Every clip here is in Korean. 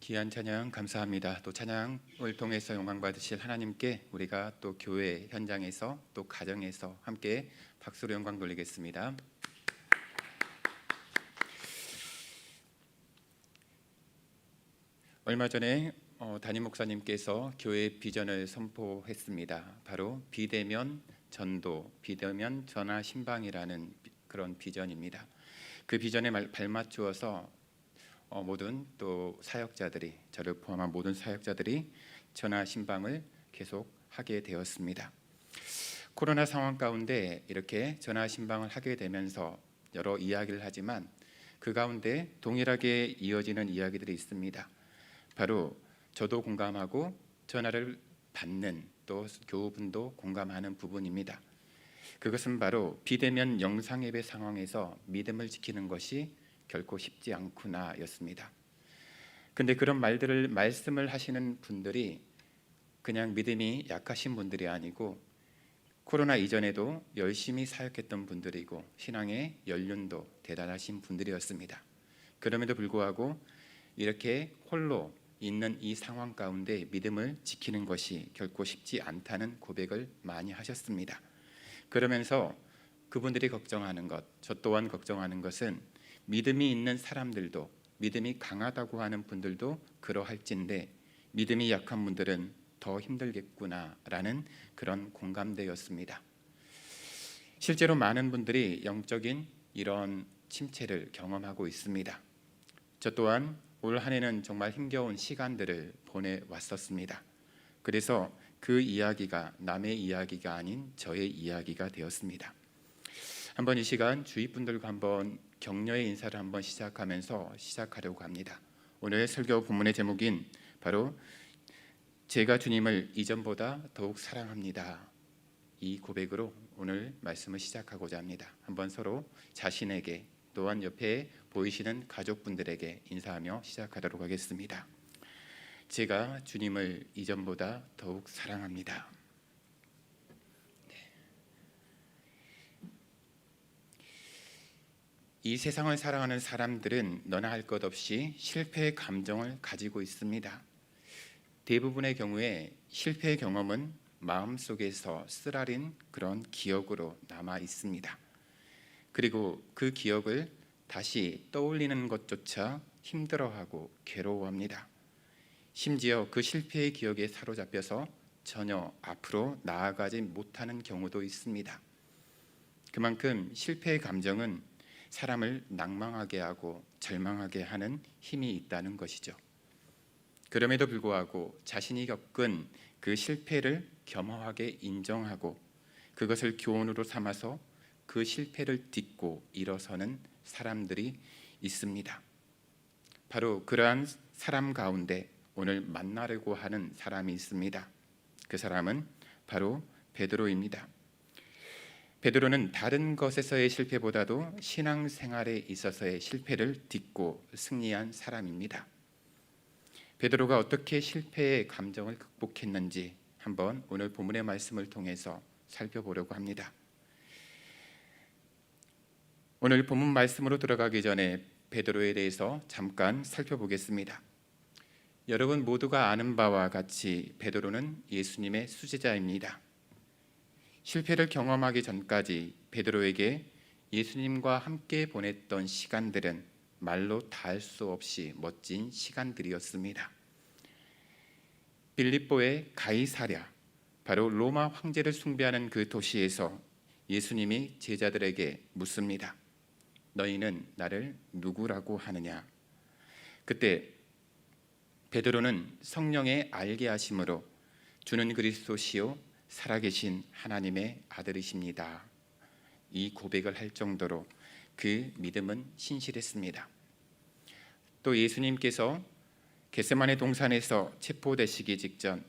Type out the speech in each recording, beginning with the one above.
귀한 찬양 감사합니다. 또 찬양을 통해서 영광 받으실 하나님께 우리가 또 교회 현장에서 또 가정에서 함께 박수로 영광 돌리겠습니다. 얼마 전에 담임 목사님께서 교회 비전을 선포했습니다. 바로 비대면 전도, 비대면 전화 신방이라는 그런 비전입니다. 그 비전에 발맞추어서 모든 또 사역자들이, 저를 포함한 모든 사역자들이 전화 신방을 계속 하게 되었습니다. 코로나 상황 가운데 이렇게 전화 신방을 하게 되면서 여러 이야기를 하지만 그 가운데 동일하게 이어지는 이야기들이 있습니다. 바로 저도 공감하고 전화를 받는 또 교우분도 공감하는 부분입니다. 그것은 바로 비대면 영상 예배 상황에서 믿음을 지키는 것이 결코 쉽지 않구나 였습니다. 근데 그런 말씀을 하시는 분들이 그냥 믿음이 약하신 분들이 아니고 코로나 이전에도 열심히 사역했던 분들이고 신앙의 연륜도 대단하신 분들이었습니다. 그럼에도 불구하고 이렇게 홀로 있는 이 상황 가운데 믿음을 지키는 것이 결코 쉽지 않다는 고백을 많이 하셨습니다. 그러면서 그분들이 걱정하는 것, 저 또한 걱정하는 것은 믿음이 있는 사람들도, 믿음이 강하다고 하는 분들도 그러할진데 믿음이 약한 분들은 더 힘들겠구나라는 그런 공감대였습니다. 실제로 많은 분들이 영적인 이런 침체를 경험하고 있습니다. 저 또한 올 한 해는 정말 힘겨운 시간들을 보내왔었습니다. 그래서 그 이야기가 남의 이야기가 아닌 저의 이야기가 되었습니다. 한번 이 시간 주위 분들과 한번 격려의 인사를 한번 시작하려고 합니다. 오늘 설교 본문의 제목인 바로 제가 주님을 이전보다 더욱 사랑합니다. 이 고백으로 오늘 말씀을 시작하고자 합니다. 한번 서로 자신에게 또한 옆에 보이시는 가족분들에게 인사하며 시작하도록 하겠습니다. 제가 주님을 이전보다 더욱 사랑합니다. 이 세상을 살아가는 사람들은 너나 할 것 없이 실패의 감정을 가지고 있습니다. 대부분의 경우에 실패의 경험은 마음속에서 쓰라린 그런 기억으로 남아 있습니다. 그리고 그 기억을 다시 떠올리는 것조차 힘들어하고 괴로워합니다. 심지어 그 실패의 기억에 사로잡혀서 전혀 앞으로 나아가지 못하는 경우도 있습니다. 그만큼 실패의 감정은 사람을 낭망하게 하고 절망하게 하는 힘이 있다는 것이죠. 그럼에도 불구하고 자신이 겪은 그 실패를 겸허하게 인정하고 그것을 교훈으로 삼아서 그 실패를 딛고 일어서는 사람들이 있습니다. 바로 그러한 사람 가운데 오늘 만나려고 하는 사람이 있습니다. 그 사람은 바로 베드로입니다. 베드로는 다른 것에서의 실패보다도 신앙생활에 있어서의 실패를 딛고 승리한 사람입니다. 베드로가 어떻게 실패의 감정을 극복했는지 한번 오늘 본문의 말씀을 통해서 살펴보려고 합니다. 오늘 본문 말씀으로 들어가기 전에 베드로에 대해서 잠깐 살펴보겠습니다. 여러분 모두가 아는 바와 같이 베드로는 예수님의 수제자입니다. 실패를 경험하기 전까지 베드로에게 예수님과 함께 보냈던 시간들은 말로 다할 수 없이 멋진 시간들이었습니다. 빌립보의 가이사랴, 바로 로마 황제를 숭배하는 그 도시에서 예수님이 제자들에게 묻습니다. 너희는 나를 누구라고 하느냐? 그때 베드로는 성령의 알게 하심으로 주는 그리스도시요 살아계신 하나님의 아들이십니다. 이 고백을 할 정도로 그 믿음은 신실했습니다. 또 예수님께서 겟세마네 동산에서 체포되시기 직전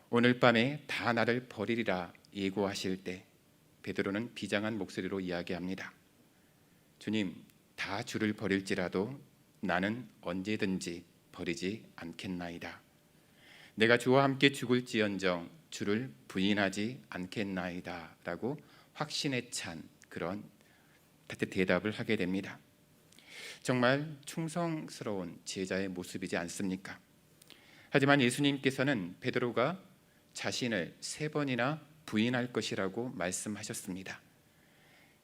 오늘 밤에 다 나를 버리리라 예고하실 때 베드로는 비장한 목소리로 이야기합니다. 주님, 다 주를 버릴지라도 나는 언제든지 버리지 않겠나이다. 내가 주와 함께 죽을지언정 주를 부인하지 않겠나이다 라고 확신에 찬 그런 대답을 하게 됩니다. 정말 충성스러운 제자의 모습이지 않습니까? 하지만 예수님께서는 베드로가 자신을 3번이나 부인할 것이라고 말씀하셨습니다.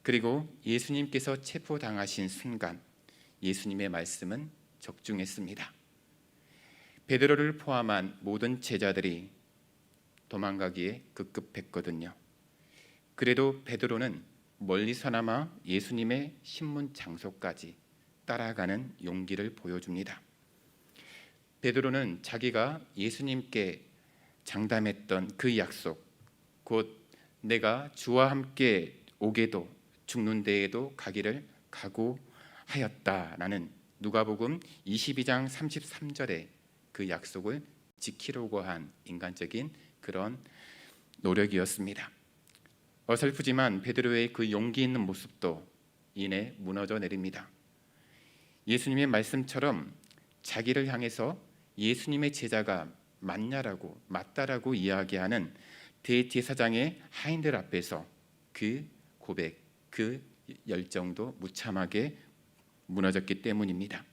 그리고 예수님께서 체포당하신 순간 예수님의 말씀은 적중했습니다. 베드로를 포함한 모든 제자들이 도망가기에 급급했거든요. 그래도 베드로는 멀리서나마 예수님의 신문 장소까지 따라가는 용기를 보여줍니다. 베드로는 자기가 예수님께 장담했던 그 약속, 곧 내가 주와 함께 오게도 죽는 데에도 가기를 각오하였다라는 누가복음 22장 33절의 그 약속을 지키려고 한 인간적인 그런 노력이었습니다. 어설프지만 베드로의 그 용기 있는 모습도 이내 무너져 내립니다. 예수님의 말씀처럼 자기를 향해서 예수님의 제자가 맞다라고 이야기하는 대제사장의 하인들 앞에서 그 고백, 그 열정도 무참하게 무너졌기 때문입니다.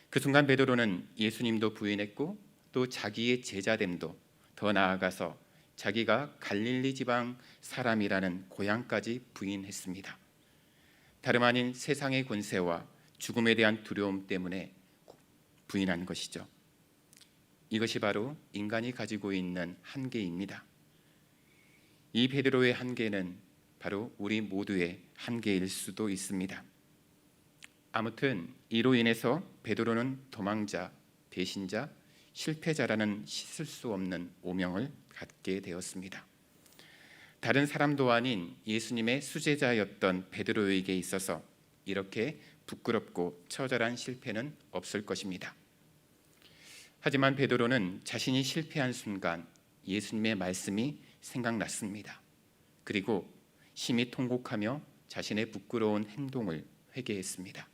그 순간 베드로는 예수님도 부인했고 또 자기의 제자됨도, 더 나아가서 자기가 갈릴리 지방 사람이라는 고향까지 부인했습니다. 다름 아닌 세상의 권세와 죽음에 대한 두려움 때문에 부인한 것이죠. 이것이 바로 인간이 가지고 있는 한계입니다. 이 베드로의 한계는 바로 우리 모두의 한계일 수도 있습니다. 아무튼 이로 인해서 베드로는 도망자, 배신자, 실패자라는 씻을 수 없는 오명을 갖게 되었습니다. 다른 사람도 아닌 예수님의 수제자였던 베드로에게 있어서 이렇게 부끄럽고 처절한 실패는 없을 것입니다. 하지만 베드로는 자신이 실패한 순간 예수님의 말씀이 생각났습니다. 그리고 심히 통곡하며 자신의 부끄러운 행동을 회개했습니다.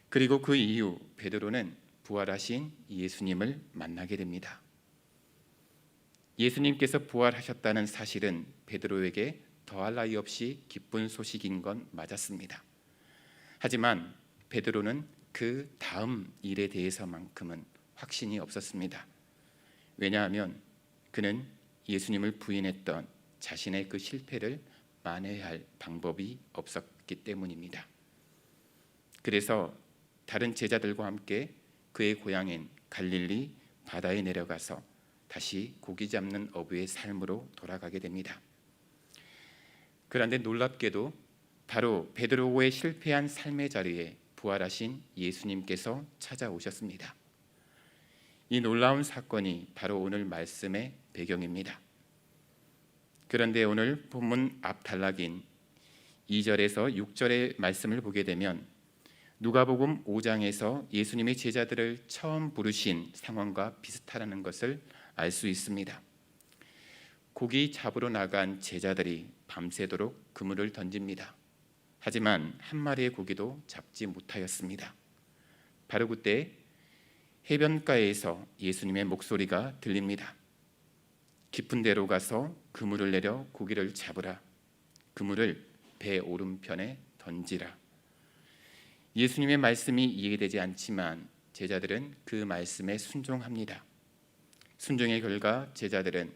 그리고 그 이후 베드로는 부활하신 예수님을 만나게 됩니다. 예수님께서 부활하셨다는 사실은 베드로에게 더할 나위 없이 기쁜 소식인 건 맞았습니다. 하지만 베드로는 그 다음 일에 대해서만큼은 확신이 없었습니다. 왜냐하면 그는 예수님을 부인했던 자신의 그 실패를 만회할 방법이 없었기 때문입니다. 그래서 다른 제자들과 함께 그의 고향인 갈릴리 바다에 내려가서 다시 고기 잡는 어부의 삶으로 돌아가게 됩니다. 그런데 놀랍게도 바로 베드로의 실패한 삶의 자리에 부활하신 예수님께서 찾아오셨습니다. 이 놀라운 사건이 바로 오늘 말씀의 배경입니다. 그런데 오늘 본문 앞 단락인 2절에서 6절의 말씀을 보게 되면 누가복음 5장에서 예수님의 제자들을 처음 부르신 상황과 비슷하다는 것을 알 수 있습니다. 고기 잡으러 나간 제자들이 밤새도록 그물을 던집니다. 하지만 한 마리의 고기도 잡지 못하였습니다. 바로 그때 해변가에서 예수님의 목소리가 들립니다. 깊은 데로 가서 그물을 내려 고기를 잡으라. 그물을 배 오른편에 던지라. 예수님의 말씀이 이해되지 않지만 제자들은 그 말씀에 순종합니다. 순종의 결과 제자들은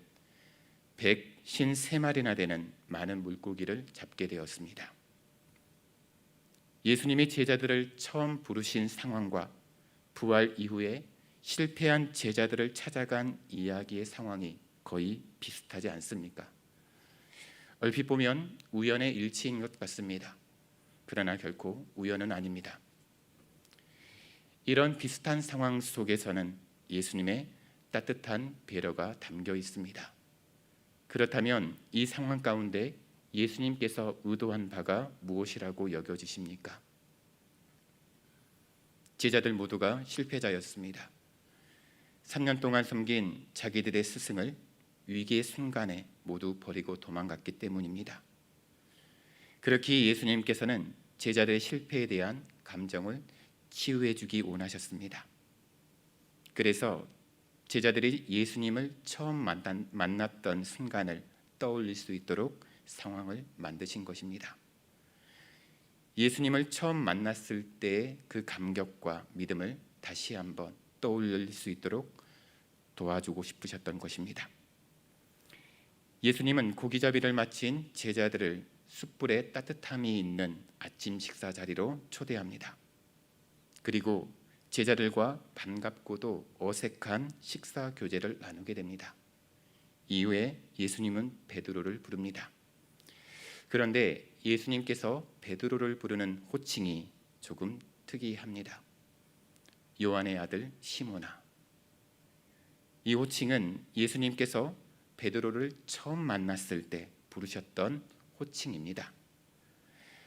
153마리나 되는 많은 물고기를 잡게 되었습니다. 예수님이 제자들을 처음 부르신 상황과 부활 이후에 실패한 제자들을 찾아간 이야기의 상황이 거의 비슷하지 않습니까? 얼핏 보면 우연의 일치인 것 같습니다. 그러나 결코 우연은 아닙니다. 이런 비슷한 상황 속에서는 예수님의 따뜻한 배려가 담겨 있습니다. 그렇다면 이 상황 가운데 예수님께서 의도한 바가 무엇이라고 여겨지십니까? 제자들 모두가 실패자였습니다. 3년 동안 섬긴 자기들의 스승을 위기의 순간에 모두 버리고 도망갔기 때문입니다. 그렇기에 예수님께서는 제자들의 실패에 대한 감정을 치유해 주기 원하셨습니다. 그래서 제자들이 예수님을 처음 만났던 순간을 떠올릴 수 있도록 상황을 만드신 것입니다. 예수님을 처음 만났을 때의 그 감격과 믿음을 다시 한번 떠올릴 수 있도록 도와주고 싶으셨던 것입니다. 예수님은 고기잡이를 마친 제자들을 숯불에 따뜻함이 있는 아침 식사 자리로 초대합니다. 그리고 제자들과 반갑고도 어색한 식사 교제를 나누게 됩니다. 이후에 예수님은 베드로를 부릅니다. 그런데 예수님께서 베드로를 부르는 호칭이 조금 특이합니다. 요한의 아들 시몬아. 이 호칭은 예수님께서 베드로를 처음 만났을 때 부르셨던 호칭입니다.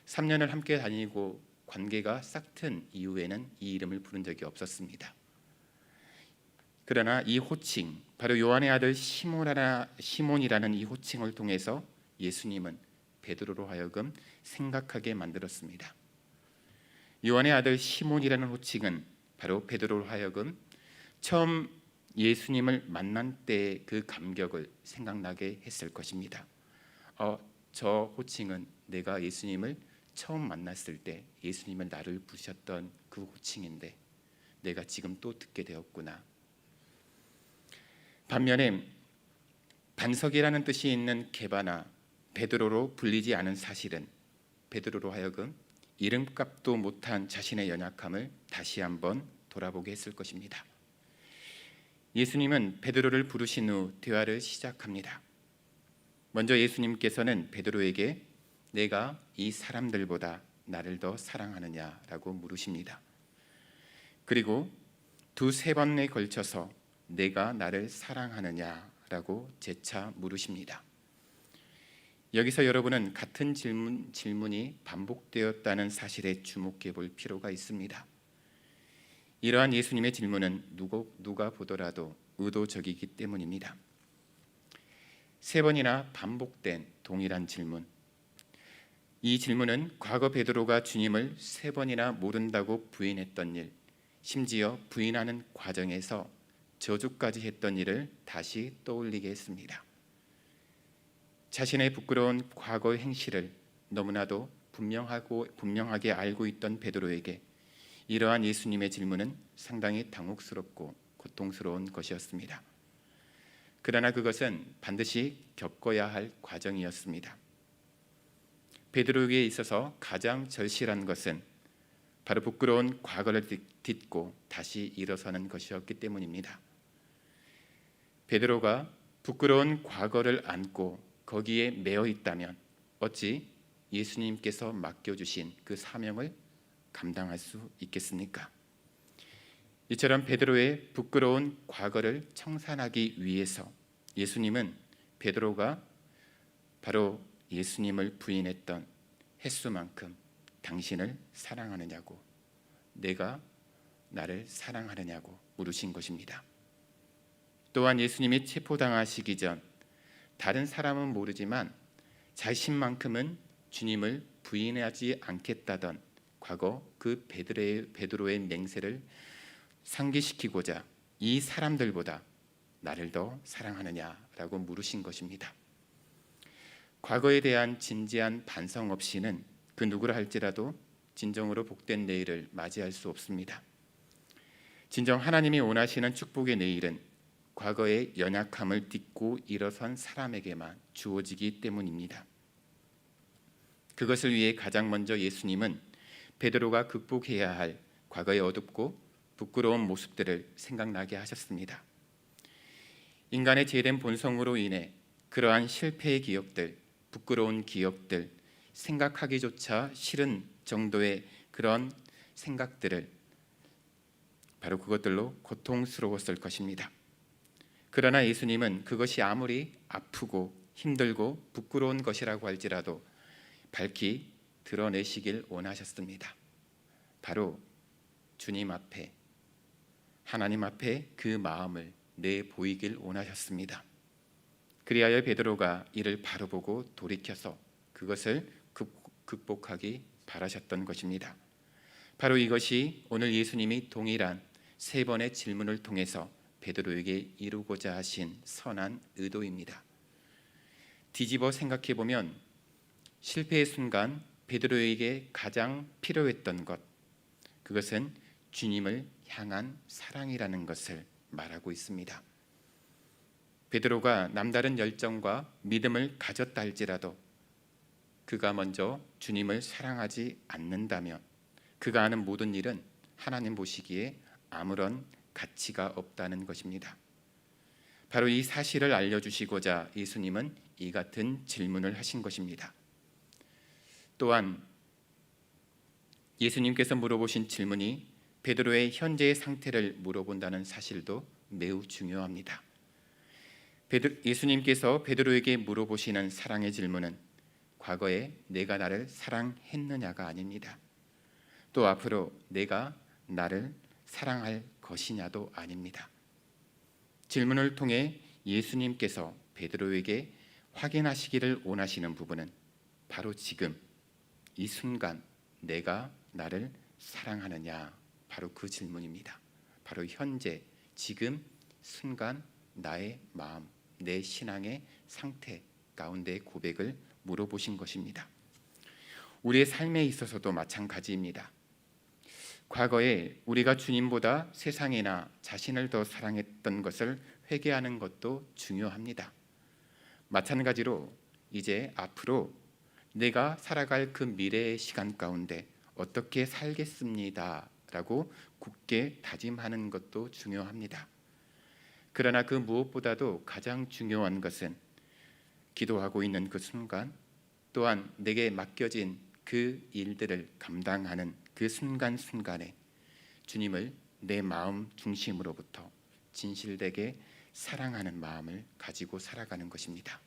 3년을 함께 다니고 관계가 싹튼 이후에는 이 이름을 부른 적이 없었습니다. 그러나 이 호칭, 바로 요한의 아들 시몬이라는 이 호칭을 통해서 예수님은 베드로로 하여금 생각하게 만들었습니다. 요한의 아들 시몬이라는 호칭은 바로 베드로로 하여금 처음 예수님을 만난 때의 그 감격을 생각나게 했을 것입니다. 저 호칭은 내가 예수님을 처음 만났을 때 예수님은 나를 부르셨던 그 호칭인데 내가 지금 또 듣게 되었구나. 반면에 반석이라는 뜻이 있는 게바나 베드로로 불리지 않은 사실은 베드로로 하여금 이름값도 못한 자신의 연약함을 다시 한번 돌아보게 했을 것입니다. 예수님은 베드로를 부르신 후 대화를 시작합니다. 먼저 예수님께서는 베드로에게 내가 이 사람들보다 나를 더 사랑하느냐라고 물으십니다. 그리고 두세 번에 걸쳐서 내가 나를 사랑하느냐라고 재차 물으십니다. 여기서 여러분은 같은 질문이 반복되었다는 사실에 주목해 볼 필요가 있습니다. 이러한 예수님의 질문은 누가 보더라도 의도적이기 때문입니다. 세 번이나 반복된 동일한 질문. 이 질문은 과거 베드로가 주님을 세 번이나 모른다고 부인했던 일, 심지어 부인하는 과정에서 저주까지 했던 일을 다시 떠올리게 했습니다. 자신의 부끄러운 과거의 행실을 너무나도 분명하게 알고 있던 베드로에게 이러한 예수님의 질문은 상당히 당혹스럽고 고통스러운 것이었습니다. 그러나 그것은 반드시 겪어야 할 과정이었습니다. 베드로에게 있어서 가장 절실한 것은 바로 부끄러운 과거를 딛고 다시 일어서는 것이었기 때문입니다. 베드로가 부끄러운 과거를 안고 거기에 매여 있다면 어찌 예수님께서 맡겨주신 그 사명을 감당할 수 있겠습니까? 이처럼 베드로의 부끄러운 과거를 청산하기 위해서 예수님은 베드로가 바로 예수님을 부인했던 횟수만큼 당신을 사랑하느냐고, 내가 나를 사랑하느냐고 물으신 것입니다. 또한 예수님이 체포당하시기 전 다른 사람은 모르지만 자신만큼은 주님을 부인하지 않겠다던 과거 그 베드로의 맹세를 상기시키고자 이 사람들보다 나를 더 사랑하느냐라고 물으신 것입니다. 과거에 대한 진지한 반성 없이는 그 누구라 할지라도 진정으로 복된 내일을 맞이할 수 없습니다. 진정 하나님이 원하시는 축복의 내일은 과거의 연약함을 딛고 일어선 사람에게만 주어지기 때문입니다. 그것을 위해 가장 먼저 예수님은 베드로가 극복해야 할 과거의 어둡고 부끄러운 모습들을 생각나게 하셨습니다. 인간의 죄된 본성으로 인해 그러한 실패의 기억들, 부끄러운 기억들, 생각하기조차 싫은 정도의 그런 생각들을 바로 그것들로 고통스러웠을 것입니다. 그러나 예수님은 그것이 아무리 아프고 힘들고 부끄러운 것이라고 할지라도 밝히 드러내시길 원하셨습니다. 바로 주님 앞에, 하나님 앞에 그 마음을 내보이길 원하셨습니다. 그리하여 베드로가 이를 바로 보고 돌이켜서 그것을 극복하기 바라셨던 것입니다. 바로 이것이 오늘 예수님이 동일한 세 번의 질문을 통해서 베드로에게 이루고자 하신 선한 의도입니다. 뒤집어 생각해 보면 실패의 순간 베드로에게 가장 필요했던 것, 그것은 주님을 향한 사랑이라는 것을 말하고 있습니다. 베드로가 남다른 열정과 믿음을 가졌다 할지라도 그가 먼저 주님을 사랑하지 않는다면 그가 하는 모든 일은 하나님 보시기에 아무런 가치가 없다는 것입니다. 바로 이 사실을 알려주시고자 예수님은 이 같은 질문을 하신 것입니다. 또한 예수님께서 물어보신 질문이 베드로의 현재의 상태를 물어본다는 사실도 매우 중요합니다. 예수님께서 베드로에게 물어보시는 사랑의 질문은 과거에 내가 나를 사랑했느냐가 아닙니다. 또 앞으로 내가 나를 사랑할 것이냐도 아닙니다. 질문을 통해 예수님께서 베드로에게 확인하시기를 원하시는 부분은 바로 지금 이 순간 내가 나를 사랑하느냐, 바로 그 질문입니다. 바로 현재 지금 순간 나의 마음, 내 신앙의 상태 가운데의 고백을 물어보신 것입니다. 우리의 삶에 있어서도 마찬가지입니다. 과거에 우리가 주님보다 세상이나 자신을 더 사랑했던 것을 회개하는 것도 중요합니다. 마찬가지로 이제 앞으로 내가 살아갈 그 미래의 시간 가운데 어떻게 살겠습니다 라고 굳게 다짐하는 것도 중요합니다. 그러나 그 무엇보다도 가장 중요한 것은 기도하고 있는 그 순간, 또한 내게 맡겨진 그 일들을 감당하는 그 순간순간에 주님을 내 마음 중심으로부터 진실되게 사랑하는 마음을 가지고 살아가는 것입니다.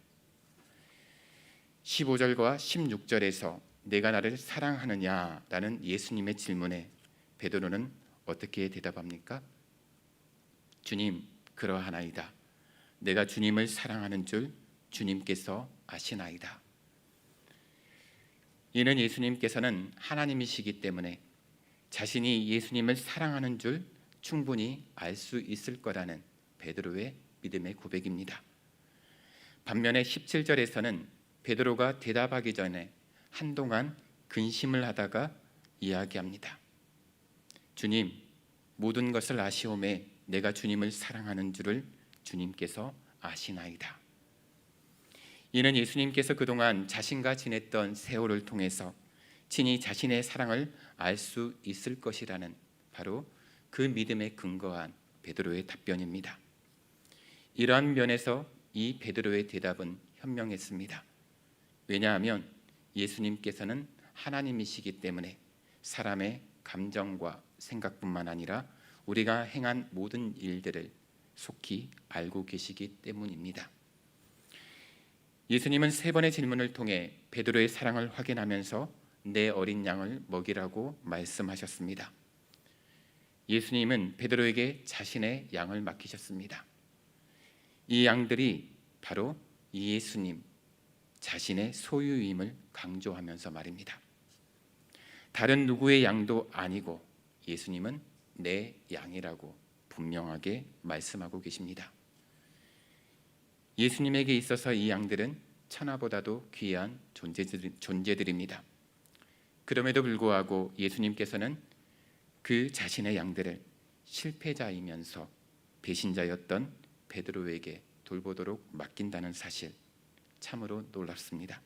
15절과 16절에서 내가 나를 사랑하느냐라는 예수님의 질문에 베드로는 어떻게 대답합니까? 주님, 그러하나이다. 내가 주님을 사랑하는 줄 주님께서 아시나이다. 이는 예수님께서는 하나님이시기 때문에 자신이 예수님을 사랑하는 줄 충분히 알 수 있을 거라는 베드로의 믿음의 고백입니다. 반면에 17절에서는 베드로가 대답하기 전에 한동안 근심을 하다가 이야기합니다. 주님, 모든 것을 아시오매 내가 주님을 사랑하는 줄을 주님께서 아시나이다. 이는 예수님께서 그동안 자신과 지냈던 세월을 통해서 친히 자신의 사랑을 알 수 있을 것이라는 바로 그 믿음에 근거한 베드로의 답변입니다. 이러한 면에서 이 베드로의 대답은 현명했습니다. 왜냐하면 예수님께서는 하나님이시기 때문에 사람의 감정과 생각뿐만 아니라 우리가 행한 모든 일들을 속히 알고 계시기 때문입니다. 예수님은 세 번의 질문을 통해 베드로의 사랑을 확인하면서 내 어린 양을 먹이라고 말씀하셨습니다. 예수님은 베드로에게 자신의 양을 맡기셨습니다. 이 양들이 바로 예수님 자신의 소유임을 강조하면서 말입니다. 다른 누구의 양도 아니고 예수님은 내 양이라고 분명하게 말씀하고 계십니다. 예수님에게 있어서 이 양들은 천하보다도 귀한 존재들입니다. 그럼에도 불구하고 예수님께서는 그 자신의 양들을 실패자이면서 배신자였던 베드로에게 돌보도록 맡긴다는 사실, 참으로 놀랍습니다.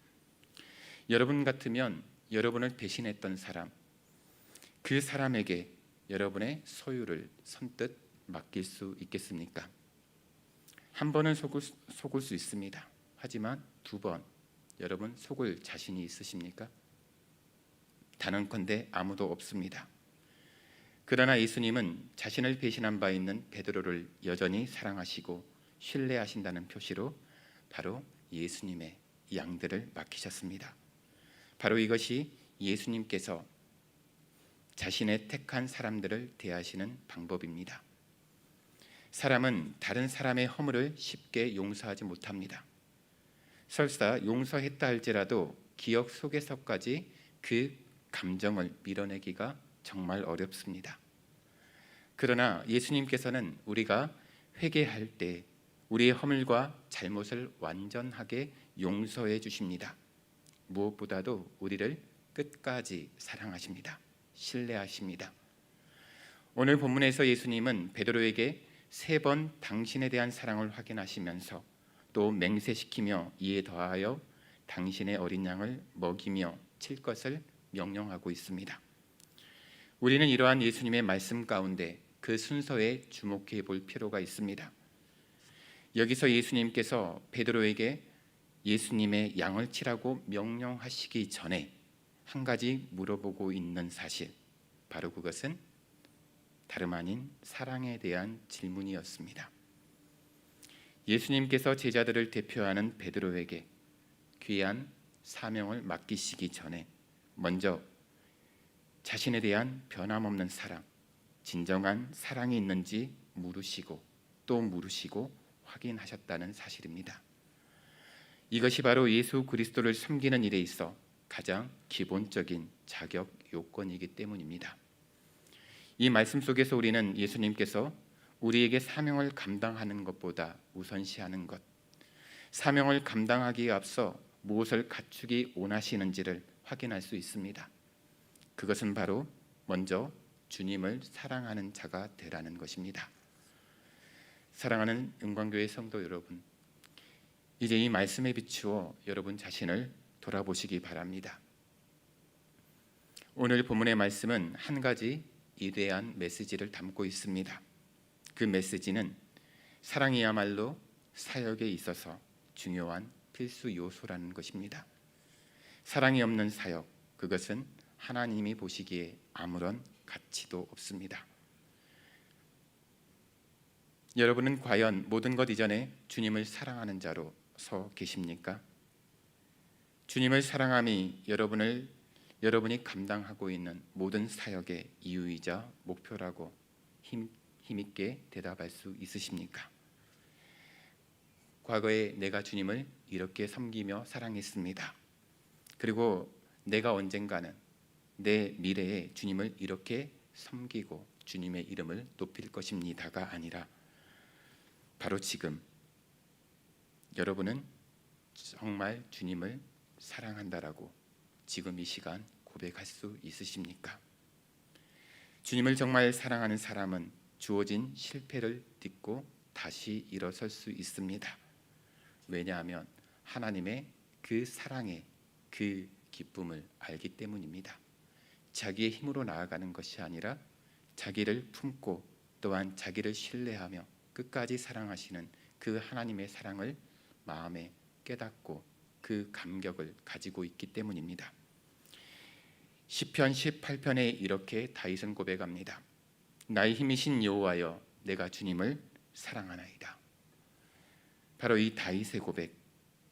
여러분 같으면 여러분을 배신했던 사람, 그 사람에게 여러분의 소유를 선뜻 맡길 수 있겠습니까? 한 번은 속을 수 있습니다. 하지만 두 번 여러분 속을 자신이 있으십니까? 단언컨대 아무도 없습니다. 그러나 예수님은 자신을 배신한 바 있는 베드로를 여전히 사랑하시고 신뢰하신다는 표시로 바로 예수님의 양들을 맡기셨습니다. 바로 이것이 예수님께서 자신의 택한 사람들을 대하시는 방법입니다. 사람은 다른 사람의 허물을 쉽게 용서하지 못합니다. 설사 용서했다 할지라도 기억 속에서까지 그 감정을 밀어내기가 정말 어렵습니다. 그러나 예수님께서는 우리가 회개할 때 우리의 허물과 잘못을 완전하게 용서해 주십니다. 무엇보다도 우리를 끝까지 사랑하십니다. 신뢰하십니다. 오늘 본문에서 예수님은 베드로에게 3번 당신에 대한 사랑을 확인하시면서 또 맹세시키며 이에 더하여 당신의 어린 양을 먹이며 칠 것을 명령하고 있습니다. 우리는 이러한 예수님의 말씀 가운데 그 순서에 주목해 볼 필요가 있습니다. 여기서 예수님께서 베드로에게 예수님의 양을 치라고 명령하시기 전에 한 가지 물어보고 있는 사실, 바로 그것은 다름 아닌 사랑에 대한 질문이었습니다. 예수님께서 제자들을 대표하는 베드로에게 귀한 사명을 맡기시기 전에 먼저 자신에 대한 변함없는 사랑, 진정한 사랑이 있는지 물으시고 또 물으시고 확인하셨다는 사실입니다. 이것이 바로 예수 그리스도를 섬기는 일에 있어 가장 기본적인 자격 요건이기 때문입니다. 이 말씀 속에서 우리는 예수님께서 우리에게 사명을 감당하는 것보다 우선시하는 것, 사명을 감당하기에 앞서 무엇을 갖추기 원하시는지를 확인할 수 있습니다. 그것은 바로 먼저 주님을 사랑하는 자가 되라는 것입니다. 사랑하는 영광교회 성도 여러분, 이제 이 말씀에 비추어 여러분 자신을 돌아보시기 바랍니다. 오늘 본문의 말씀은 한 가지 위대한 메시지를 담고 있습니다. 그 메시지는 사랑이야말로 사역에 있어서 중요한 필수 요소라는 것입니다. 사랑이 없는 사역, 그것은 하나님이 보시기에 아무런 가치도 없습니다. 여러분은 과연 모든 것 이전에 주님을 사랑하는 자로 서 계십니까? 주님을 사랑함이 여러분이 감당하고 있는 모든 사역의 이유이자 목표라고 힘있게 대답할 수 있으십니까? 과거에 내가 주님을 이렇게 섬기며 사랑했습니다. 그리고 내가 언젠가는 내 미래에 주님을 이렇게 섬기고 주님의 이름을 높일 것입니다가 아니라 바로 지금 여러분은 정말 주님을 사랑한다라고 지금 이 시간 고백할 수 있으십니까? 주님을 정말 사랑하는 사람은 주어진 실패를 딛고 다시 일어설 수 있습니다. 왜냐하면 하나님의 그 사랑의 그 기쁨을 알기 때문입니다. 자기의 힘으로 나아가는 것이 아니라 자기를 품고 또한 자기를 신뢰하며 끝까지 사랑하시는 그 하나님의 사랑을 마음에 깨닫고 그 감격을 가지고 있기 때문입니다. 시편 18편에 이렇게 다윗은 고백합니다. 나의 힘이신 여호와여, 내가 주님을 사랑하나이다. 바로 이 다윗의 고백,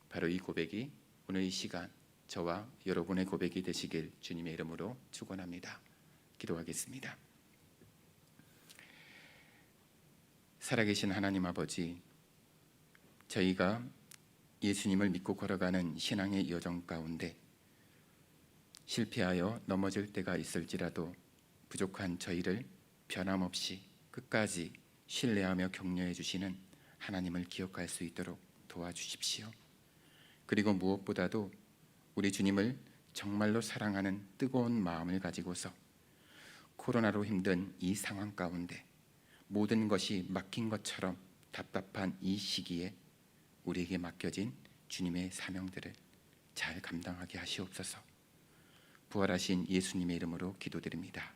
바로 이 고백이 오늘 이 시간 저와 여러분의 고백이 되시길 주님의 이름으로 축원합니다. 기도하겠습니다. 살아계신 하나님 아버지, 저희가 예수님을 믿고 걸어가는 신앙의 여정 가운데 실패하여 넘어질 때가 있을지라도 부족한 저희를 변함없이 끝까지 신뢰하며 격려해 주시는 하나님을 기억할 수 있도록 도와주십시오. 그리고 무엇보다도 우리 주님을 정말로 사랑하는 뜨거운 마음을 가지고서 코로나로 힘든 이 상황 가운데 모든 것이 막힌 것처럼 답답한 이 시기에 우리에게 맡겨진 주님의 사명들을 잘 감당하게 하시옵소서. 부활하신 예수님의 이름으로 기도드립니다.